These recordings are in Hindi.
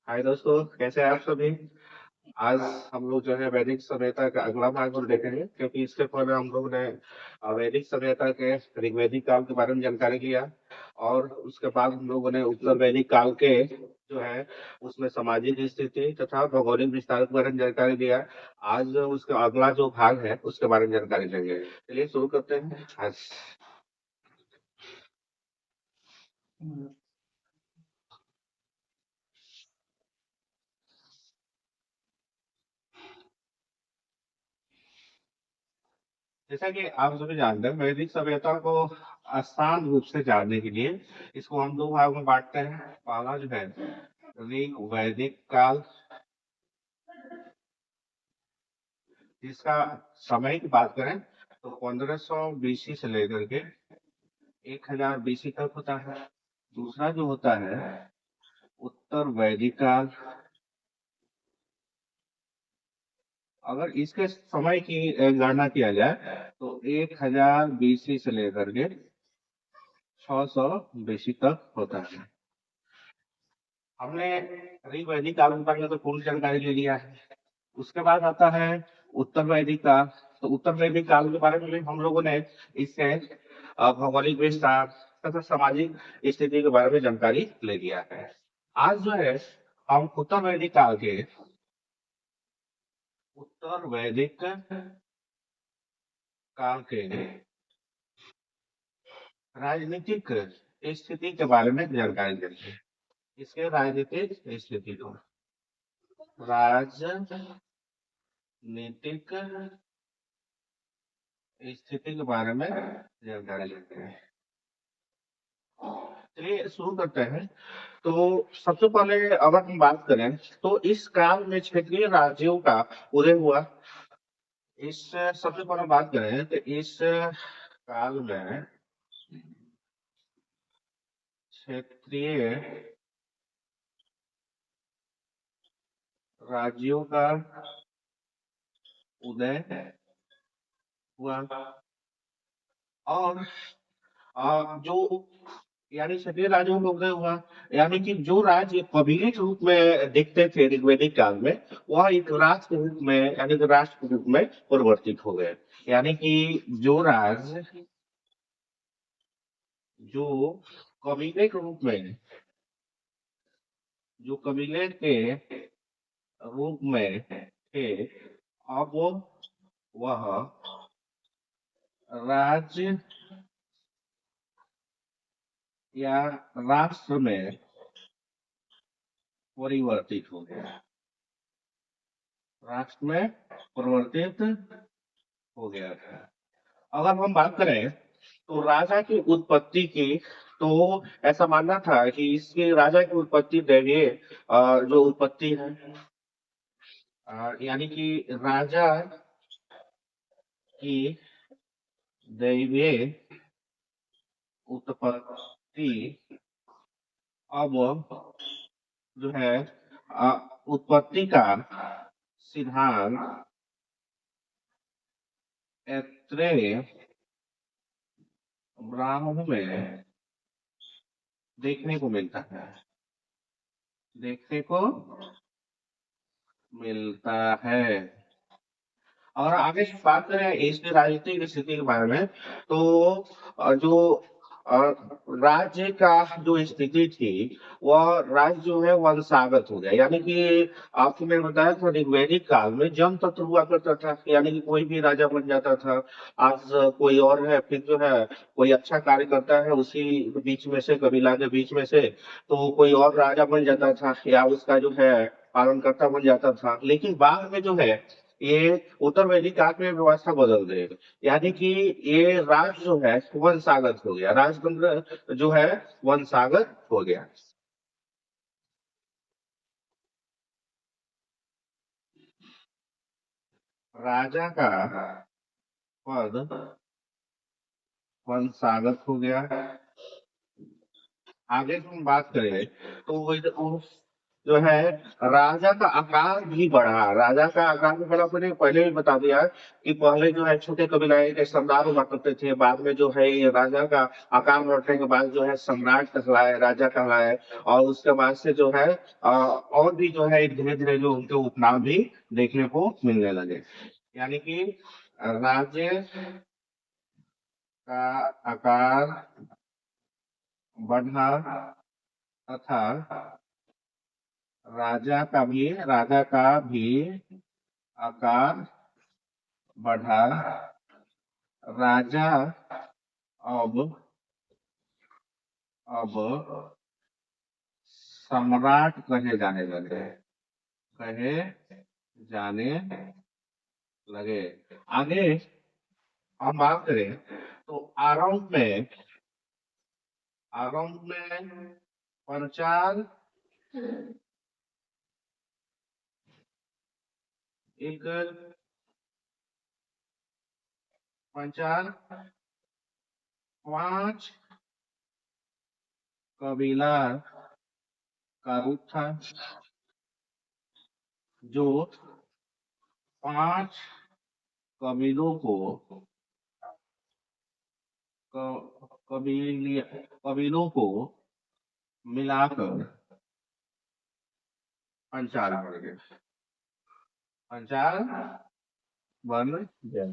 हाय दोस्तों, कैसे हैं आप सभी। आज हम लोग जो है वैदिक सभ्यता का अगला भाग हम देखेंगे, क्योंकि इससे पहले हम लोग ने वैदिक सभ्यता के ऋग्वैदिक काल के बारे में जानकारी लिया। और उसके बाद हम लोगों ने उत्तर वैदिक काल के जो है उसमें सामाजिक स्थिति तथा भौगोलिक विस्तार के बारे में जानकारी लिया। आज उसका अगला जो भाग है उसके बारे में जानकारी लेंगे। चलिए शुरू करते हैं आज। जैसा कि आप सभी जानते हैं, वैदिक सभ्यता को आसान रूप से जानने के लिए इसको हम दो भाग में बांटते हैं। पहला जो है ऋग वैदिक काल, जिसका समय की बात करें तो 1500 बीसी से लेकर के 1000 बीसी तक होता है। दूसरा जो होता है उत्तर वैदिक काल। अगर इसके समय की गणना किया जाए तो 1000 बीसी से लेकर के 600 बीसी तक होता है। हमने ऋग वैदिक काल के बारे में तो पूर्ण जानकारी ले लिया है। उसके बाद आता है उत्तर वैदिक काल। तो उत्तर वैदिक काल के बारे में भी हम लोगों ने इससे भौगोलिक विस्तार तथा सामाजिक स्थिति के बारे में जानकारी ले लिया है। आज जो है हम उत्तर वैदिक काल के राजनीतिक स्थिति के बारे में जानकारी लेंगे। इसके राजनीतिक स्थिति को राजनीतिक स्थिति के बारे में जानकारी लेते हैं। चलिए शुरू करते हैं। तो सबसे पहले अगर हम बात करें तो इस काल में क्षेत्रीय राज्यों का उदय हुआ। इस सबसे पहले बात करें तो इस काल में क्षेत्रीय राज्यों का उदय हुआ। और जो यानी क्षेत्रीय राज्यों का उदय हुआ, यानी कि जो राज्य कबीले के रूप में दिखते थे ऋग्वैदिक काल में, वह एक राष्ट्र के रूप में यानी कि राष्ट्र के रूप में परिवर्तित हो गए। यानी कि जो राज्य जो कबीले के रूप में जो कबीले के रूप में थे, अब वह राज्य या राष्ट्र में परिवर्तित हो गया। राष्ट्र में परिवर्तित हो गया था। अगर हम बात करें तो राजा की उत्पत्ति की, तो ऐसा मानना था कि इसके राजा की उत्पत्ति दैवीय जो उत्पत्ति है, यानी कि राजा की दैवीय उत्पत्ति अब जो है उत्पत्ति का सिद्धांत ऐत्रेय ब्राह्मण में देखने को मिलता है। देखने को मिलता है। और आगे बात करें इसकी राजनीतिक स्थिति के बारे में, तो जो अ, राज्य का जो स्थिति थी, वह राज्य जो है वंशागत हो गया। यानी कि आपको मैंने बताया था ऋग्वैदिक काल में जन तंत्र हुआ करता था, यानी कि कोई भी राजा बन जाता था। आज कोई और है, फिर जो है कोई अच्छा कार्य करता है उसी बीच में से, कबीला के बीच में से, तो कोई और राजा बन जाता था या उसका जो है पालनकर्ता बन जाता था। लेकिन बाद में जो है ये उत्तर वैदिक काल में व्यवस्था बदल गई। यानी कि ये राज जो है वंशागत हो गया, राजतंत्र जो है वंशागत हो गया। राजा का पद वंशागत हो गया। आगे हम बात करें तो जो है राजा का आकार भी बढ़ा। राजा का आकार भी बढ़ा, मैंने पहले भी बता दिया कि पहले जो है छोटे कबीलाए के सरदार हुआ करते थे, बाद में जो है ये राजा का आकार बढ़ने के बाद जो है सम्राट कहलाए, राजा कहलाए। और उसके बाद से जो है और भी जो है धीरे धीरे जो उनके उपनाम भी देखने को मिलने लगे। यानी कि राज्य का आकार बढ़ा तथा राजा का भी आकार बढ़ा। राजा अब सम्राट कहे जाने लगे। आगे हम बात करें तो आरंभ में प्रचार एक प्रचार 5 कबीला का रूप था, जो 5 कबीलों को कबीलों को मिलाकर पंचाल बन गया।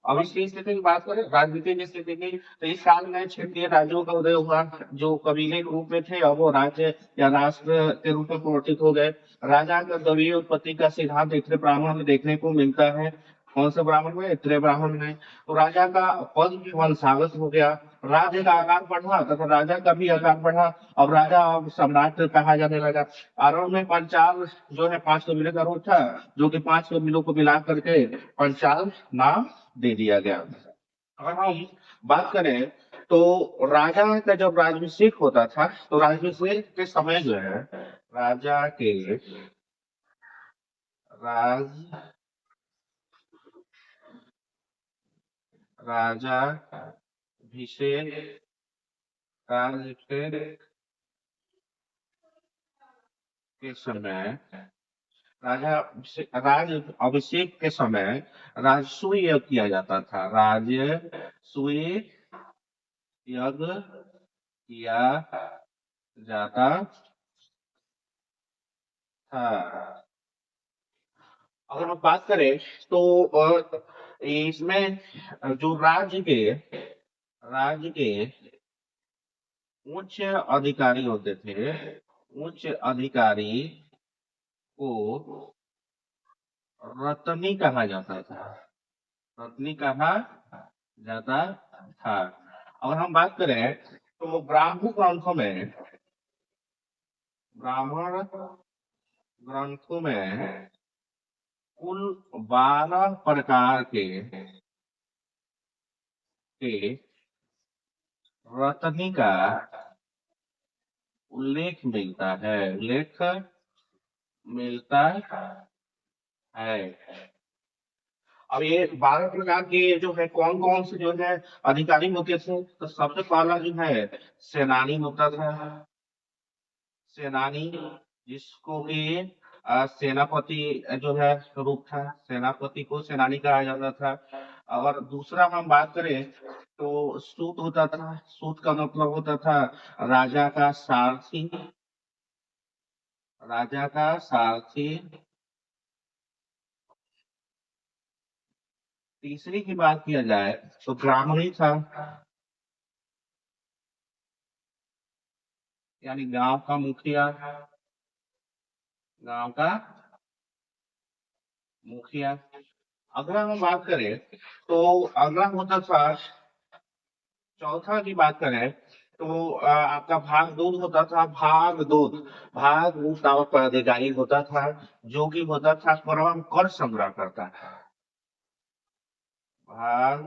अब इसकी स्थिति की बात करें, राजनीति की स्थिति की, तो इस काल में क्षेत्रीय राज्यों का उदय हुआ। जो कबीले के रूप में थे अब वो राज्य या राष्ट्र के रूप में परिवर्तित हो गए। राजा का द्वितीय उत्पत्ति का सिद्धांत इतने ब्राह्मण में देखने को मिलता है। कौन से ब्राह्मण में? इतने ब्राह्मण में। तो राजा का पद भी वंशागत हो गया। राज्य का आकार बढ़ा तथा राजा का भी आकार बढ़ा। अब राजा अब सम्राट कहा जाने लगा। आरंभ में पंचाल जो है 5 कबीले का रूप था, जो कि 5 कबीलों को मिला करके पंचाल नाम दे दिया गया। अगर हम बात करें तो राजा का जब राज्याभिषेक होता था, तो राज्याभिषेक के समय जो है राजा के राजाभिषेक राजाभिषेक के समय राज अभिषेक के समय राजसूय यज्ञ किया जाता था। राजसूय यज्ञ किया जाता था। अगर हम बात करें तो इसमें जो राज्य के उच्च अधिकारी होते थे, उच्च अधिकारी को रत्नी कहा जाता था। रत्नी कहा जाता था। अगर हम बात करें तो ब्राह्मण ग्रंथों में कुल 12 प्रकार के रत्नी का उल्लेख मिलता है। अब ये 12 प्रकार के जो है कौन कौन से जो है अधिकारी होते थे, तो सबसे पहला जो है सेनानी होता था। सेनानी, जिसको कि सेनापति जो है रूप था, सेनापति को सेनानी कहा जाता था। अगर दूसरा हम बात करें तो सूत होता था। सूत का मतलब होता था राजा का सारथी। राजा का सारथी। तीसरी की बात किया जाए तो ब्राह्मणी था, यानी गांव का मुखिया। गांव का मुखिया। अगर हम बात करें तो अगला होता था, चौथा की बात करें तो आपका भाग दूध होता था। भाग दूध नामक पदाधिकारी होता था, जो कि होता था कर संग्रह करता था। भाग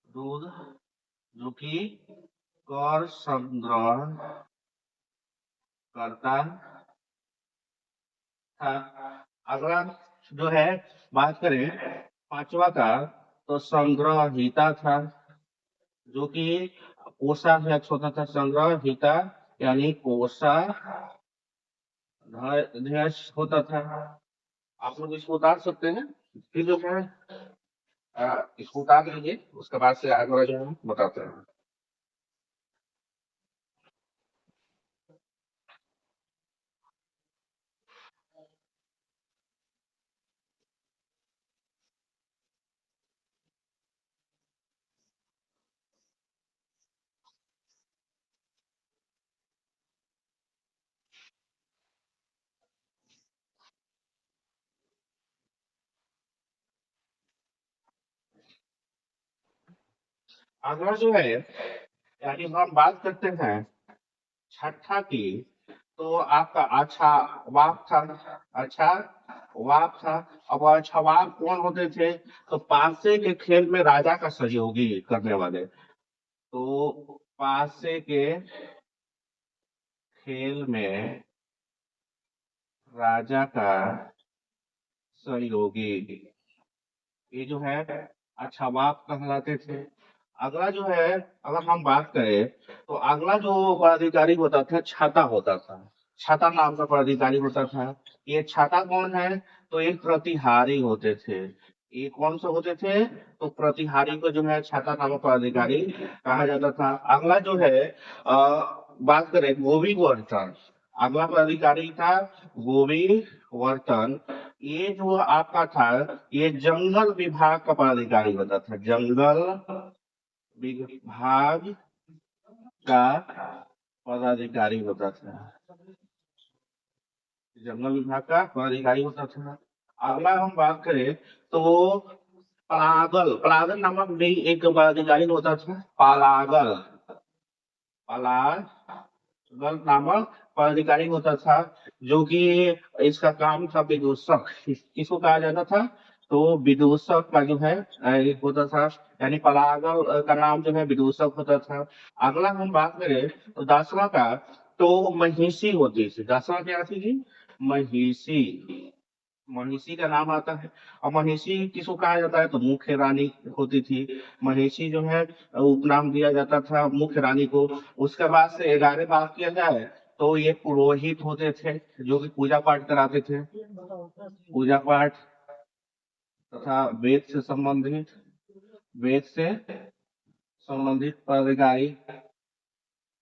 दूध, जो कि कर संग्रह करता था। अगला जो है बात करें पांचवा का, तो संग्रहिता था, जो कि कोषा से होता था। संग्रहिता यानी कोषा ध्वज होता था। आप लोग इसको उतार सकते हैं। फिर जो है इसको उतार लीजिए, उसके बाद से आगे जो है बताते हैं। अगला जो है, यानी हम बात करते हैं छठा की, तो आपका अच्छा वाक था। अच्छा वाक था। अब अच्छा वाक कौन होते थे? तो पासे के खेल में राजा का सहयोगी करने वाले। तो पासे के खेल में राजा का सहयोगी, ये जो है अच्छा वाक कहलाते थे। अगला जो है, अगर हम बात करें, तो अगला जो पदाधिकारी होता था, छाता होता था। छाता नाम का पदाधिकारी होता था। ये छाता कौन है? तो एक प्रतिहारी होते थे। ये कौन से होते थे? तो प्रतिहारी को जो है छाता नामक पदाधिकारी कहा जाता था। अगला जो है बात करें गोवी वर्तन। अगला पदाधिकारी था गोवी वर्तन। ये जो आपका था, ये जंगल विभाग का पदाधिकारी होता था। जंगल विभाग का पदाधिकारी होता था। जंगल विभाग का पदाधिकारी होता था। अगला हम बात करें, तो पलागल पलागल नामक भी एक पदाधिकारी होता था। पलागल पलागल नामक पदाधिकारी होता था, जो कि इसका काम था विदूषक। किसको कहा जाता था? तो विदूषक का जो है एक होता था। यानी पलागल का नाम जो है विदूषक होता था। अगला हम बात करें, तो दसवां का, तो महिषी होती थी। दसवां क्या थी जी? महिषी। महिषी का नाम आता है। और महिषी किसको कहा जाता है? तो मुख्य रानी होती थी। महिषी जो है उपनाम दिया जाता था मुख्य रानी को। उसके बाद से 11 बात किया जाए, तो ये पुरोहित होते थे, जो कि पूजा पाठ कराते थे। पूजा पाठ तथा वेद से संबंधित पदाधिकारी,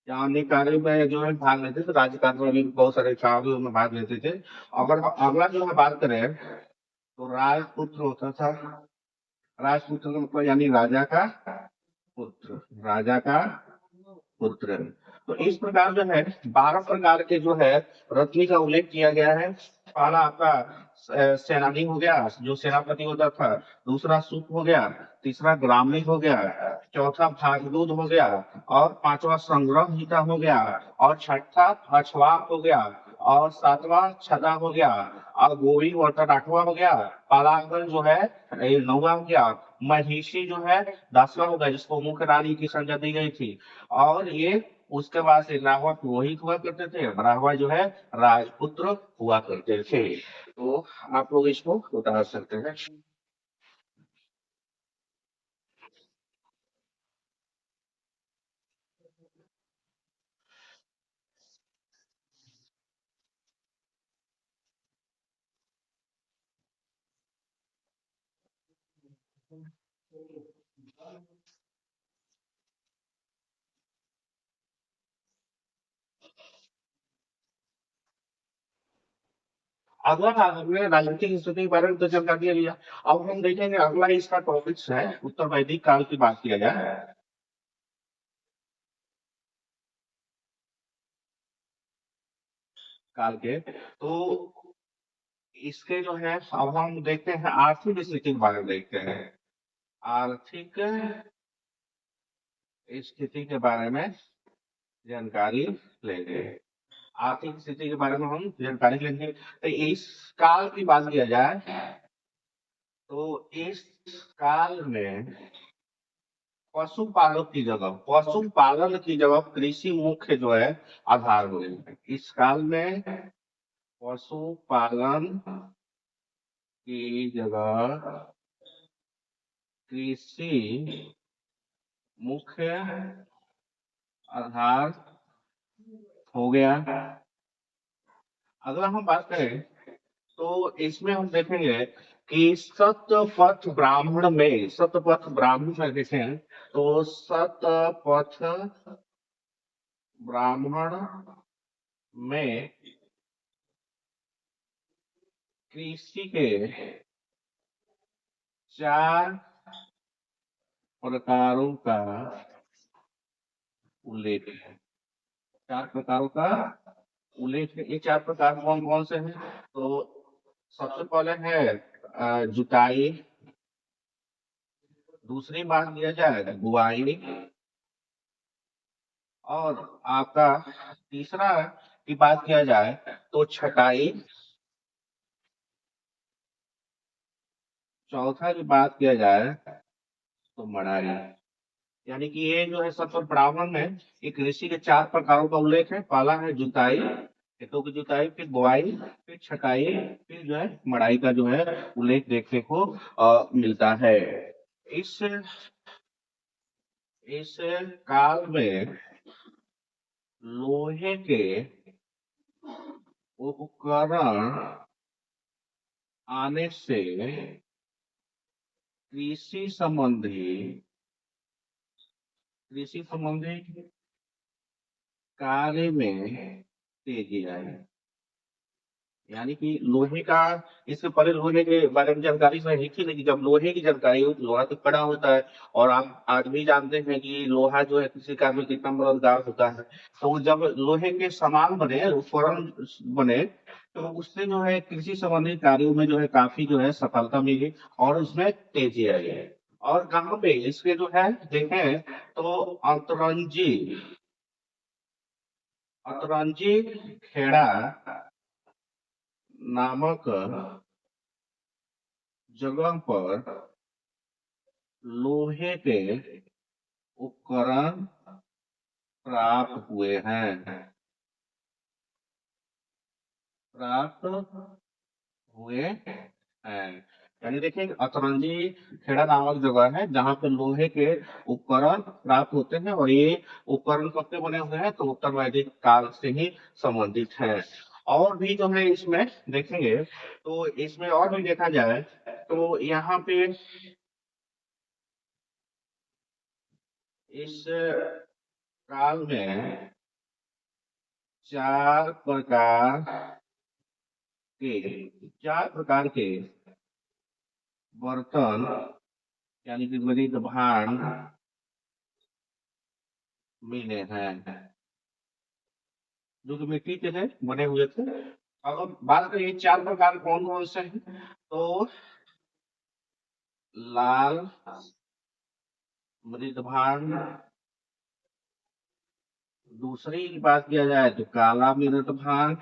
या अन्य कार्यों में जो है भाग लेते थे। राज्य कार्य में भी बहुत सारे कार्यों में भाग लेते थे। अगर अगला जो है बात करें, तो राजपुत्र होता था। राजपुत्र का मतलब यानी राजा का पुत्र। राजा का पुत्र। तो इस प्रकार जो है 12 प्रकार के जो है रत्नी का उल्लेख किया गया है। पहला आपका सेनानी हो गया, जो सेनापति होता था। दूसरा सूप हो गया। तीसरा ग्रामीण हो गया। चौथा भागदूत हो गया। और पांचवा संग्रह हो गया। और छठा अछवाक हो गया। और सातवां छठा हो गया। और गोवी वर्तन आठवां हो गया। पालांगल जो है ये नौवां हो गया। महिषी जो है 10वां हो गया, जिसको मुख्य रानी की संज्ञा दी गई थी। और ये उसके बाद से राहवा पुरोहित हुआ करते थे। राहवा जो है राजपुत्र हुआ करते थे। तो आप लोग इसको उतार सकते हैं। अगला भाग हमने राजनीतिक स्थिति के बारे में तो जानकारी लिया। अब हम देखेंगे अगला इसका टॉपिक्स है उत्तर वैदिक काल की बात किया जाए। काल के, तो इसके जो है अब हम देखते हैं आर्थिक स्थिति के बारे में देखते हैं। आर्थिक स्थिति के बारे में जानकारी लेंगे। आर्थिक स्थिति के बारे में हम जानकारी लेंगे। तो इस काल की बात किया जाए, तो इस काल में पशुपालन की जगह कृषि मुख्य जो है आधार हो गई है। इस काल में पशुपालन की जगह कृषि मुख्य आधार हो गया। अगर हम बात करें तो इसमें हम देखेंगे कि सतपथ ब्राह्मण में, सतपथ ब्राह्मण में देखें तो सतपथ ब्राह्मण में कृषि के 4 प्रकारों का उल्लेख है। 4 प्रकारों का उल्लेख है। ये 4 प्रकार कौन कौन से हैं? तो सबसे पहले है जुताई। दूसरी बात किया जाए बुआई। और आपका तीसरा की बात किया जाए तो छटाई। चौथा की बात किया जाए तो मड़ाई। यानी कि ये जो है सबसे ब्राह्मण में ये कृषि के 4 प्रकारों का उल्लेख है। पहला है जुताई, खेतों की जुताई, फिर बुआई, फिर छटाई, फिर जो है मड़ाई का जो है उल्लेख देखने को मिलता है। इस इस काल में लोहे के उपकरण आने से कृषि संबंधी कृषि संबंधी कार्य में तेजी आई। यानी कि लोहे का, इससे पहले लोहे के बारे में जानकारी नहीं थी, लेकिन जब लोहे की जानकारी हुई, लोहा तो कड़ा होता है और आप आज भी जानते हैं कि लोहा जो है किसी काम में कितना मददगार होता है। तो जब लोहे के सामान बने, उपकरण बने, तो उससे जो है कृषि संबंधी कार्यों में जो है काफी जो है सफलता मिली और उसमें तेजी आई है। और कहाँ पे इसके जो है देखें तो अंतरंजी अंतरंजी खेड़ा नामक जगह पर लोहे के उपकरण प्राप्त हुए हैं। प्राप्त हुए हैं। यानी देखिए अतरंजी खेड़ा नामक जगह है जहाँ पे लोहे के उपकरण प्राप्त होते हैं और ये उपकरण कब के बने हुए हैं? तो उत्तर वैदिक काल से ही संबंधित है। और भी जो है इसमें देखेंगे तो इसमें और भी देखा जाए तो यहाँ पे इस काल में 4 प्रकार के 4 प्रकार के बर्तन यानी कि मृद भांड मिले हैं जो कि मिट्टी के हैं बने हुए थे। अब हम बात करें ये 4 प्रकार कौन कौन से हैं? तो लाल मृद भांड, दूसरी की बात किया जाए तो काला मृद भांड,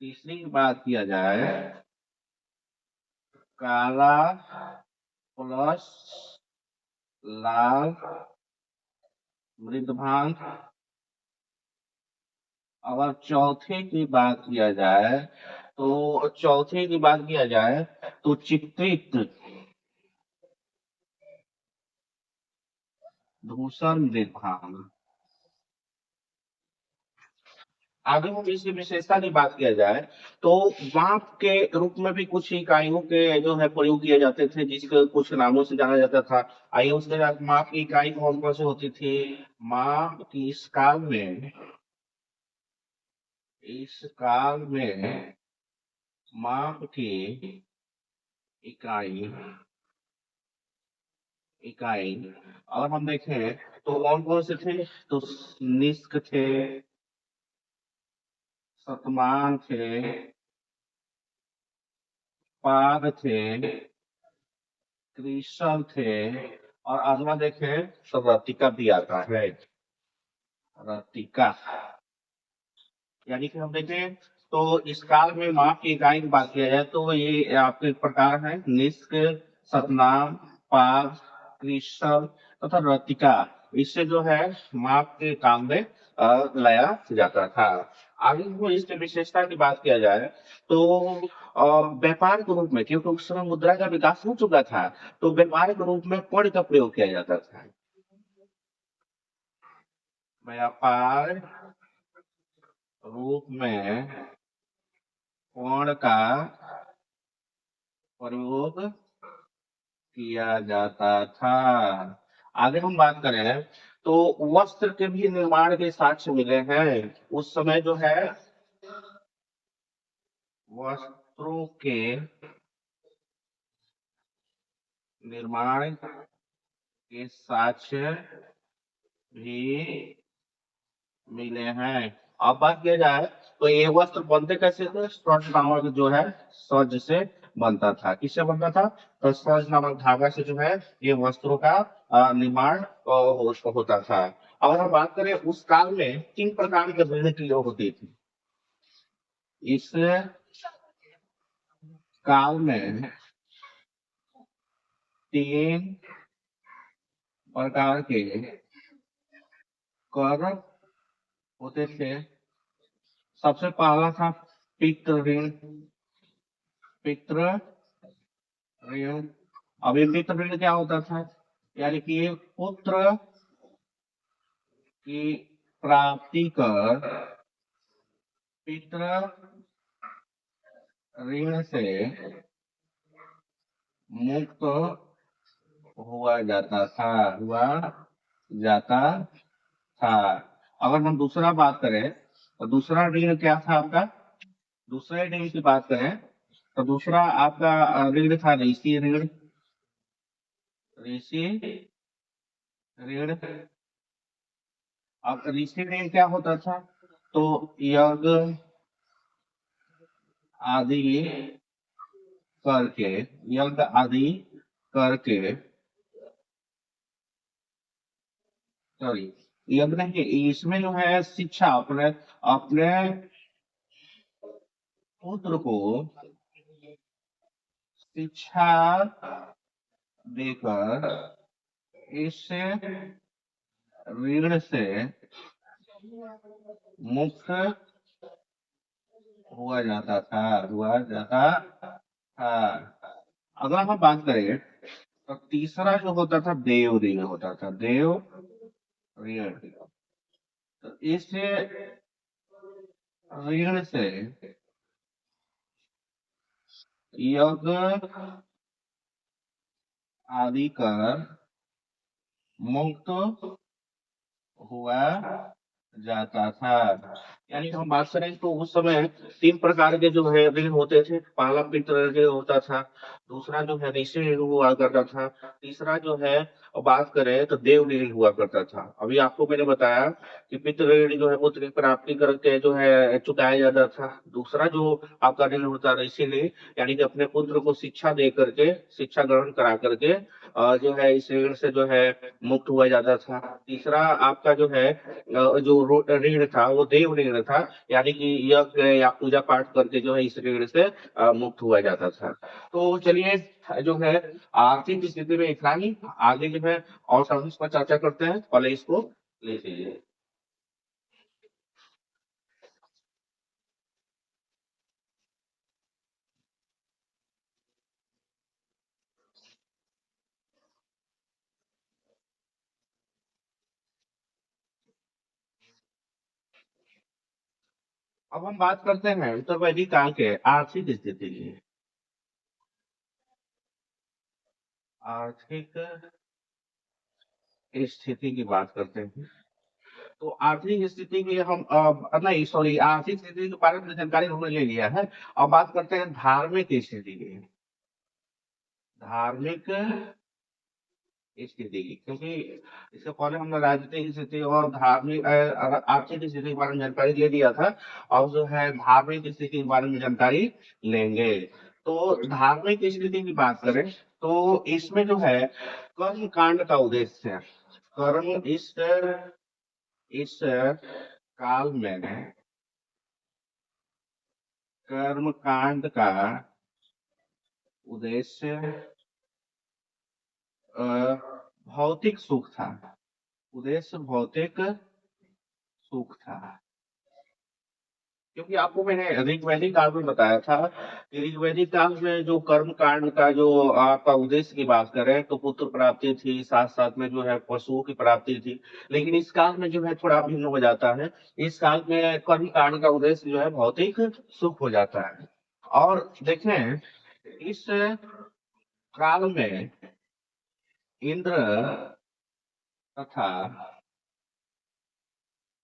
तीसरी की बात किया जाए काला प्लस लाल मृद भांड। अगर चौथे की बात किया जाए तो चित्रित धूसर मृद भांड। आगे हम इसकी विशेषता की बात किया जाए तो माप के रूप में भी कुछ इकाइयों के जो है प्रयोग किए जाते थे जिसके कुछ नामों से जाना जाता था। आइए उसके बाद माप की इकाई कौन कौन सी होती थी? माप की इस काल में माप की इकाई इकाई और हम देखें तो कौन कौन से थे? तो निष्क थे, शतमान थे, पाद थे, क्रिस्टल थे और अगला देखें तो रतिका भी आता है। रतिका यानी कि हम देखें तो इस काल में माप की इकाई की बात किया जाए तो ये आपके प्रकार है निष्क, सतनाम, पाद, क्रिस्टल तथा रतिका। इससे जो है माप के काम में लाया जाता था। आगे को इसके विशेषता की बात किया जाए तो व्यापार के रूप में, क्योंकि उस समय मुद्रा का विकास हो चुका था, तो व्यापार के रूप में कौन का प्रयोग किया जाता था? व्यापार रूप में कोण का प्रयोग किया जाता था। आगे हम बात करें तो वस्त्र के भी निर्माण के साक्ष्य मिले हैं। उस समय जो है वस्त्रों के निर्माण के साक्ष्य भी मिले हैं। अब बात किया जाए तो ये वस्त्र बनते कैसे थे? स्वर्ण नामक जो है स्वर्ण से बनता था। किससे बनता था? तो स्वर्ण नामक धागा से जो है ये वस्त्रों का निर्माण होता था। और हम बात करें उस काल में 3 प्रकार के ऋण की होती थी। इस काल में 3 प्रकार के कर होते थे। सबसे पहला था पितृ ऋण। पितृ ऋण। अब ये पितृ ऋण क्या होता था? यानी कि पुत्र की प्राप्ति कर पितृ ऋण से मुक्त हुआ जाता था। अगर हम दूसरा बात करें तो दूसरा ऋण क्या था आपका? दूसरे ऋण की बात करें तो दूसरा आपका ऋण था ऋषि ऋण। ऋषि ऋण। अब ऋषि ऋण क्या होता था? तो यज्ञ आदि करके यज्ञ आदि करके सॉरी यज्ञ नहीं, इसमें जो है शिक्षा अपने अपने पुत्र को शिक्षा देकर इस ऋण से मुक्त हुआ जाता था। अगर हम बात करें तो तीसरा जो होता था देव ऋण होता था। देव ऋण। तो इस ऋण से यज्ञ आदि कर मुक्त हुआ जाता था। यानी हम बात करें तो उस समय 3 प्रकार के जो है ऋण होते थे। पहला पितृ ऋण होता था, दूसरा जो है ऋषि ऋण हुआ करता था, तीसरा जो है बात करें तो देव ऋण हुआ करता था। अभी आपको मैंने बताया कि पितृ ऋण जो है पुत्र की प्राप्ति करके जो है चुकाया जाता था। दूसरा जो आपका ऋण होता है ऋषि ऋण, यानी कि अपने पुत्र को शिक्षा दे करके शिक्षा ग्रहण करा करके जो है इस ऋण से जो है मुक्त हुआ जाता था। तीसरा आपका जो है जो ऋण था वो देव ऋण था, यानी कि यज्ञ या पूजा पाठ करके जो है इस ऋण से मुक्त हुआ जाता था। तो चलिए जो है आर्थिक स्थिति में इतना ही। आगे जो है और टॉपिक्स पर चर्चा करते हैं, पहले इसको ले लीजिए। अब हम बात करते हैं उत्तर वैदिक काल के आर्थिक स्थिति की। आर्थिक स्थिति की बात करते हैं तो आर्थिक स्थिति की हम नहीं सॉरी आर्थिक स्थिति के बारे में जानकारी हमने ले लिया है। अब बात करते हैं धार्मिक स्थिति की। धार्मिक स्थिति की, क्योंकि इससे पहले हमने राजनीतिक स्थिति और धार्मिक आर्थिक स्थिति के बारे में जानकारी ले लिया था। और जो है धार्मिक स्थिति के बारे में जानकारी लेंगे। तो धार्मिक स्थिति की बात करें तो इसमें जो है कर्म कांड का उद्देश्य है। कर्म इस काल में कर्म कांड का उद्देश्य अ, भौतिक सुख था। उद्देश्य भौतिक सुख था। क्योंकि आपको मैंने ऋग्वैदिक काल में बताया था कि ऋग्वैदिक काल में जो कर्म कांड का जो आपका उद्देश्य की बात करें तो पुत्र प्राप्ति थी, साथ साथ में जो है पशुओं की प्राप्ति थी। लेकिन इस काल में जो है थोड़ा भिन्न हो जाता है। इस काल में कर्म कांड का उद्देश्य जो है भौतिक सुख हो जाता है। और देखें, इस काल में इंद्र तथा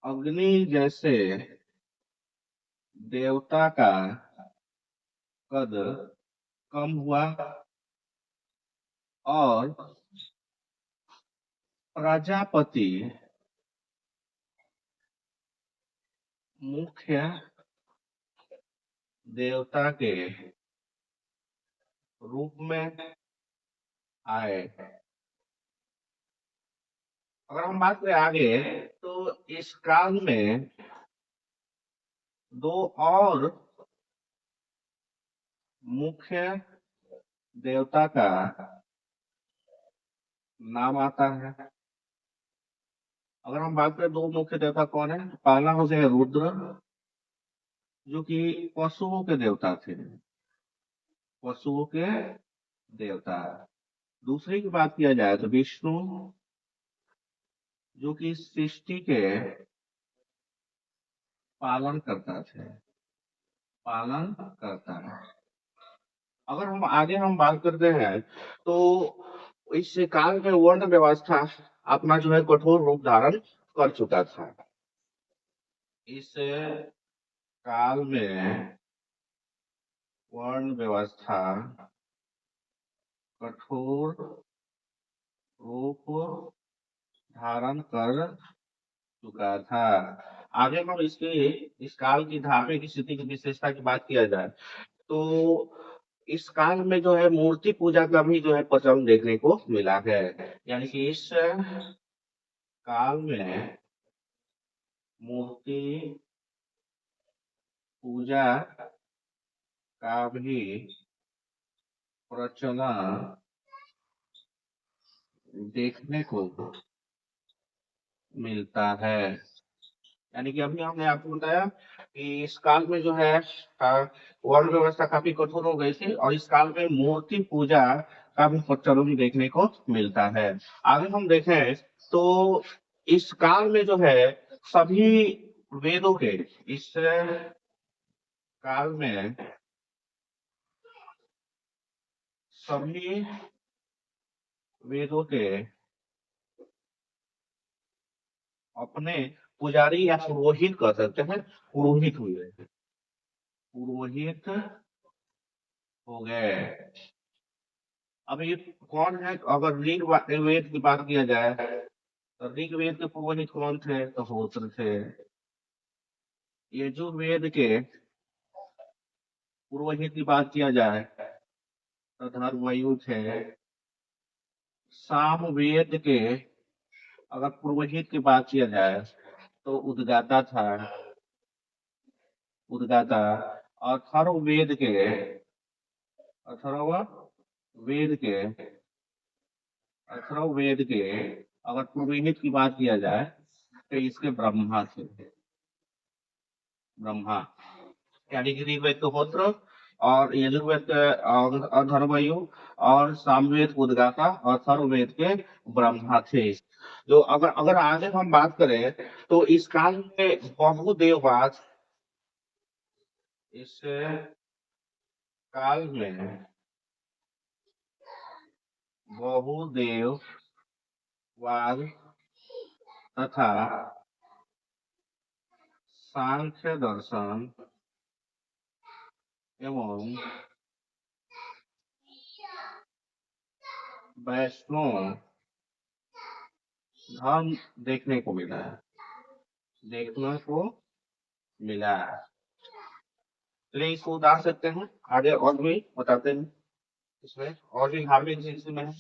अग्नि जैसे देवता का कद कम हुआ और प्रजापति मुख्य देवता के रूप में आए। अगर हम बात करें आगे, तो इस काल में दो और मुख्य देवता का नाम आता है। अगर हम बात करें दो मुख्य देवता कौन है, पहला हो गया रुद्र, जो कि पशुओं के देवता थे, पशुओं के देवता। दूसरी की बात किया जाए तो विष्णु, जो कि सृष्टि के पालन करता थे, पालन करता है। अगर हम आगे हम बात करते हैं तो इस काल में वर्ण व्यवस्था अपना जो है कठोर रूप धारण कर चुका था। इस काल में वर्ण व्यवस्था कठोर रूप धारण कर चुका था। आगे हम इसके इस काल की धार्मिक स्थिति की विशेषता की बात किया जाए तो इस काल में जो है मूर्ति पूजा का भी जो है प्रचलन देखने को मिला है। यानी कि इस काल में मूर्ति पूजा का भी प्रचलन देखने को मिलता है। यानी कि अभी हमने आपको बताया कि इस काल में जो है वर्ण व्यवस्था काफी कठोर हो गई थी और इस काल में मूर्ति पूजा का भी प्रचलन देखने को मिलता है। आगे हम देखें तो इस काल में जो है सभी वेदों के इस काल में सभी वेदों के अपने पुजारी या पुरोहित कह सकते हैं, पुरोहित हुए, पुरोहित हो गए। अब ये कौन है, अगर ऋग्वेद की बात किया जाए तो ऋग्वेद के पुरोहित कौन थे, तो होत्र थे। यजुर्वेद के पुरोहित की बात किया जाए तो धर्मयु थे। सामवेद के अगर पुरोहित की बात किया जाए तो उद्गाता था, उद्गाता। अथर्ववेद के अथर्ववेद के अथर्ववेद के अगर पुरोहित की बात किया जाए तो इसके ब्रह्मा थे, ब्रह्मा। यानी कि ऋग्वेद के होत्र और यजुर्वेद के अथर्वयु और सामवेद के उद्गाता और अथर्ववेद के ब्रह्मा थे। जो अगर अगर आगे हम बात करें तो इस काल में बहुदेववाद, इस काल में बहुदेववाद तथा सांख्य दर्शन एवं वैष्णव धर्म देखने को मिला, देखने को मिला। चलिए इसको उतार सकते हैं, आगे और भी बताते हैं इसमें और भी धार्मिक चीज में है।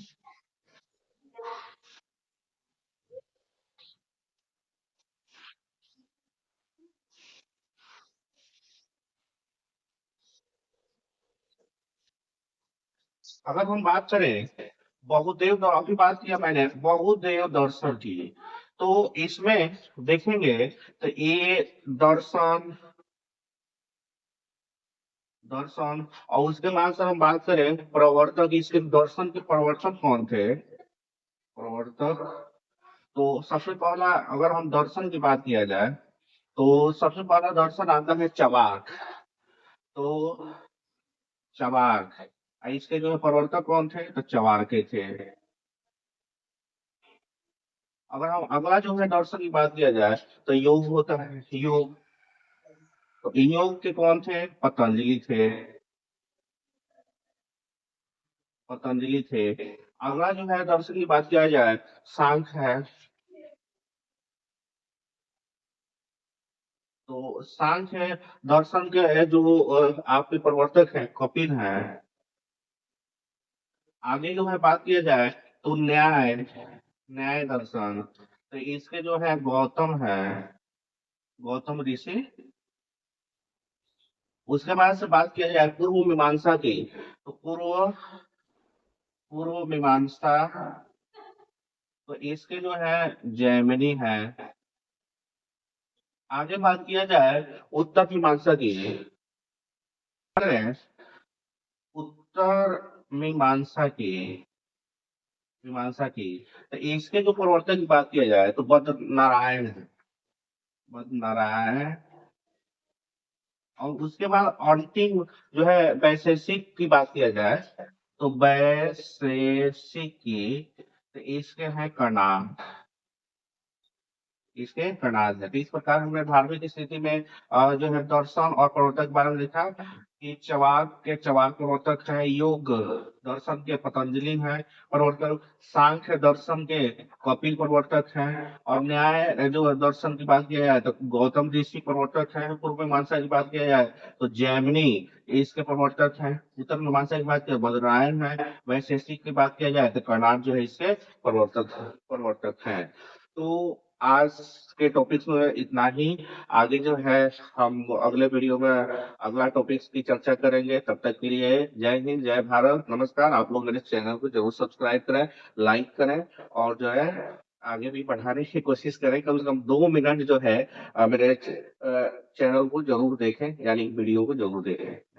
अगर हम बात करें अभी बात किया मैंने बहुदेव दर्शन की, तो इसमें देखेंगे तो ये दर्शन दर्शन। और उसके बाद सर हम बात करें प्रवर्तक, इसके दर्शन के प्रवर्तक कौन थे? प्रवर्तक, तो सबसे पहला अगर हम दर्शन की बात किया जाए तो सबसे पहला दर्शन आता है चवाक। तो चवाक, इसके जो है प्रवर्तक कौन थे? तो चवार के थे। अगर हम अगला जो है दर्शन की बात किया जाए तो योग होता है, योग। तो योग के कौन थे? पतंजलि थे, पतंजलि थे। अगला जो है दर्शन की बात किया जाए, सांख्य है। तो सांख्य दर्शन के है जो आपके प्रवर्तक है कपिल है। आगे जो है बात किया जाए तो न्याय, न्याय दर्शन, तो इसके जो है गौतम है, गौतम ऋषि। उसके बाद से बात किया जाए पूर्व मीमांसा की, तो पूर्व मीमांसा, तो इसके जो है जैमिनी है। आगे बात किया जाए उत्तर मीमांसा की, उत्तर मीमांसा की, मीमांसा की, तो इसके जो प्रवर्तक की बात किया जाए तो बद्र नारायण है, बद्र नारायण। और उसके बाद अंतिम जो है वैशेषिक की बात किया जाए तो वैशेषिकी, तो इसके हैं कणाद, इसके कणाद है। तो इस प्रकार हमने धार्मिक स्थिति में जो है दर्शन और प्रवर्तक के बारे में देखा कि चवाक के चवाक प्रवर्तक है, योग दर्शन के पतंजलि है प्रवर्तक, सांख्य दर्शन के कपिल प्रवर्तक हैं, और न्याय जो दर्शन की बात किया जाए तो गौतम ऋषि प्रवर्तक है, पूर्व मीमांसा की बात किया जाए तो जैमिनी इसके प्रवर्तक हैं, उत्तर मीमांसा की बात किया बद्रनारायण है, वैशेषिक की बात किया जाए तो कर्णाट जो है इसके प्रवर्तक हैं। तो आज के टॉपिक्स में इतना ही। आगे जो है हम अगले वीडियो में अगला टॉपिक्स की चर्चा करेंगे। तब तक के लिए जय हिंद, जय भारत, नमस्कार। आप लोग मेरे चैनल को जरूर सब्सक्राइब करें, लाइक करें, और जो है आगे भी बढ़ाने की कोशिश करें। कम से कम 2 मिनट जो है मेरे चैनल को जरूर देखें, यानी वीडियो को जरूर देखें।